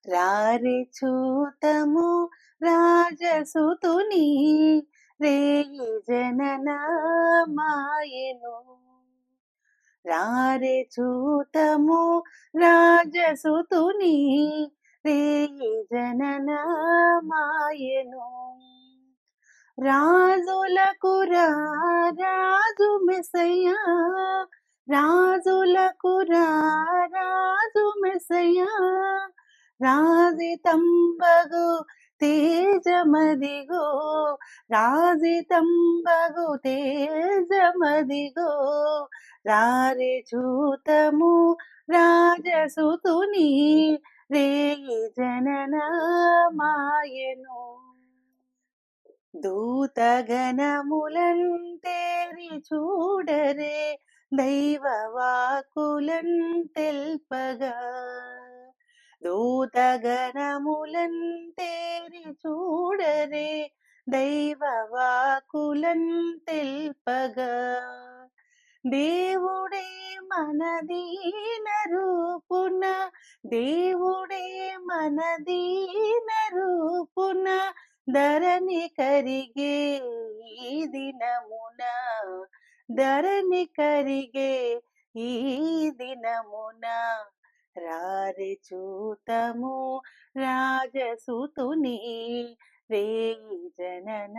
రారే చూతము రాజసుతుని రేయి జననమాయెను. రారే చూతము రాజసుతుని రేయి జననమాయెను. రాజులకు రాజు మెస్సయ్య, రాజులకు రాజు మెస్సయ్య, రాజితంబగు తేజమదిగో, రాజితంబగు తేజమదిగో. రారే చూతము రాజసుతుని రేయి జననమాయెను. దూతగణములంతేరి చూడరే దైవవాకులం తెల్పగా. దూతగణములంతేరి చూడరే దైవవాకులం తెల్పగా. దేవుడే మన దీన రూపున, దేవుడే మన దీన రూపున ధరణి కరిగే ఈ దినమున, ధరణి కరిగే ఈ దినమున. రారి చూతము రాజసుతుని రేయి జననమాయెను.